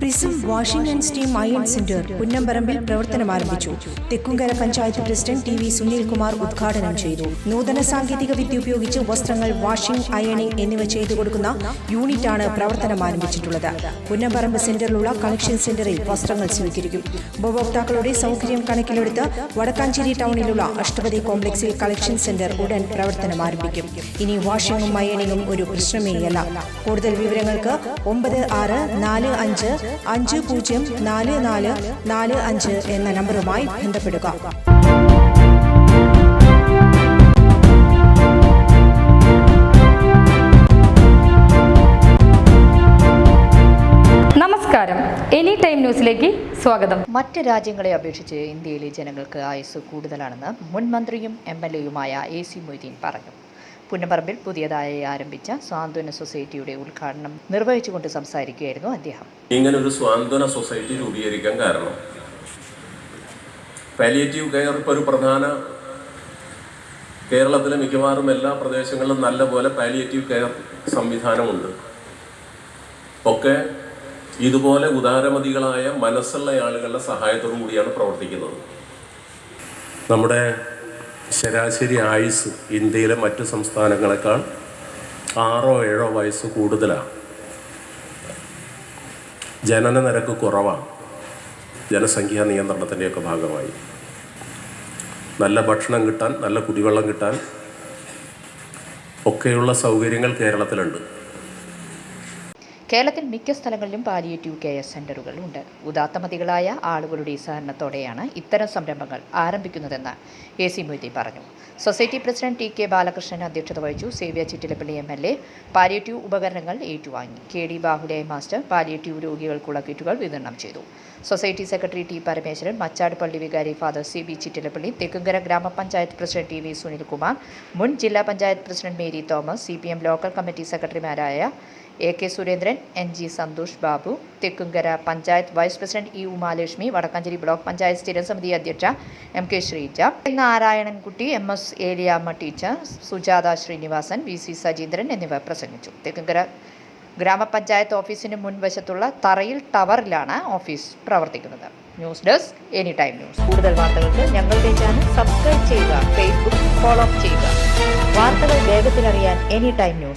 Prism washing and steam iron centre പുന്നമ്പറമ്പിൽ പ്രവർത്തനം ആരംഭിച്ചു. Thekkumkara panchayat president T V Sunilkumar ഉദ്ഘാടനം ചെയ്തു. നൂതന സാങ്കേതിക വിദ്യ ഉപയോഗിച്ച് വസ്ത്രങ്ങൾ വാഷിംഗ്, അയണിംഗ് എന്നിവ ചെയ്തു കൊടുക്കുന്ന യൂണിറ്റാണ് പ്രവർത്തനം ആരംഭിച്ചിട്ടുള്ളത്. പുന്നമ്പറമ്പ് സെന്ററിലുള്ള കളക്ഷൻ സെന്ററിൽ വസ്ത്രങ്ങൾ സ്വീകരിക്കും. ഉപഭോക്താക്കളുടെ സൗകര്യം കണക്കിലെടുത്ത് വടക്കാഞ്ചേരി ടൗണിലുള്ള അഷ്ടപതി കോംപ്ലക്സിൽ കളക്ഷൻ സെന്റർ ഉടൻ പ്രവർത്തനം ആരംഭിക്കും. ഇനി വാഷിംഗും അയണിംഗും ഒരു പ്രശ്നമേയല്ല. കൂടുതൽ വിവരങ്ങൾക്ക് 9650444445 എന്ന നമ്പറുമായി ബന്ധപ്പെടുക. നമസ്കാരം, എനി ടൈം ന്യൂസിലേക്ക് സ്വാഗതം. മറ്റ് രാജ്യങ്ങളെ അപേക്ഷിച്ച് ഇന്ത്യയിലെ ജനങ്ങൾക്ക് ആയുസ് കൂടുതലാണെന്ന് മുൻ മന്ത്രിയും MLA-യുമായ AC മൊയ്തീൻ പറഞ്ഞു. പുന്നമ്പറമ്പിൽ പുതിയതായി ആരംഭിച്ച സ്വാന്തന സൊസൈറ്റിയുടെ ഉദ്ഘാടനം നിർവഹിച്ചുകൊണ്ട് സംസാരിക്കുകയായിരുന്നു അദ്ദേഹം. ഇങ്ങനൊരു സ്വാന്തന സൊസൈറ്റി രൂപീകരിക്കാൻ കാരണം പാലിയേറ്റീവ് കെയർ ഇപ്പോൾ ഒരു പ്രധാന, കേരളത്തിലെ മിക്കവാറും എല്ലാ പ്രദേശങ്ങളിലും നല്ലപോലെ പാലിയേറ്റീവ് കെയർ സംവിധാനമുണ്ട്. ഒക്കെ ഇതുപോലെ ഉദാരമതികളായ മനസ്സുള്ള ആളുകളുടെ സഹായത്തോടു കൂടിയാണ് പ്രവർത്തിക്കുന്നത്. നമ്മുടെ ശരാശരി ആയുസ് ഇന്ത്യയിലെ മറ്റ് സംസ്ഥാനങ്ങളെക്കാൾ 6-7 വയസ്സ് കൂടുതലാണ്. ജനന നിരക്ക് കുറവാണ്. ജനസംഖ്യാ നിയന്ത്രണത്തിൻ്റെയൊക്കെ ഭാഗമായി നല്ല ഭക്ഷണം കിട്ടാൻ, നല്ല കുടിവെള്ളം കിട്ടാൻ ഒക്കെയുള്ള സൗകര്യങ്ങൾ കേരളത്തിലുണ്ട്. കേരളത്തിൽ മിക്ക സ്ഥലങ്ങളിലും പാലിയേറ്റീവ് കെയർ സെന്ററുകൾ ഉണ്ട്. ഉദാത്തമതികളായ ആളുകളുടെ സഹകരണത്തോടെയാണ് ഇത്തരം സംരംഭങ്ങൾ ആരംഭിക്കുന്നതെന്ന് AC മൊയ്തീൻ പറഞ്ഞു. സൊസൈറ്റി പ്രസിഡന്റ് TK ബാലകൃഷ്ണൻ അധ്യക്ഷത വഹിച്ചു. സേവ്യ ചിറ്റിലപ്പള്ളി MLA പാലിയേറ്റീവ് ഉപകരണങ്ങൾ ഏറ്റുവാങ്ങി. KD ബാഹുലയ മാസ്റ്റർ പാലിയേറ്റീവ് രോഗികൾക്കുള്ള കിറ്റുകൾ വിതരണം ചെയ്തു. Society secretary T Parameswaran, Machad പള്ളി വികാരി ഫാദർ CB ചിറ്റിലപ്പള്ളി, തെക്കുംകര ഗ്രാമപഞ്ചായത്ത് പ്രസിഡന്റ് TV സുനിൽകുമാർ, മുൻ ജില്ലാ panchayat president Mary Thomas, CPM local committee സെക്രട്ടറിമാരായ AK Surendran, NG Santhosh Babu, Thekkumkara panchayat vice president E Umalakshmi, Vadakkanchery block panchayat സ്ഥിരം സമിതി അധ്യക്ഷ MK Sreeja, Narayanankutty, MS Eliyamma teacher, Sujatha Sreenivasan, VC Sajeendran എന്നിവർ പ്രസംഗിച്ചു. തെക്കുംകര ഗ്രാമപഞ്ചായത്ത് ഓഫീസിന് മുൻവശത്തുള്ള തറയിൽ ടവറിലാണ് ഓഫീസ് പ്രവർത്തിക്കുന്നത്. News desk any time news. കൂടുതൽ വാർത്തകൾക്ക് ഞങ്ങളുടെ ചാനൽ സബ്സ്ക്രൈബ് ചെയ്യുക, Facebook ഫോളോ ചെയ്യുക. വാർത്തകൾ വേഗത്തിലറിയാൻ എനി ടൈം ന്യൂസ്.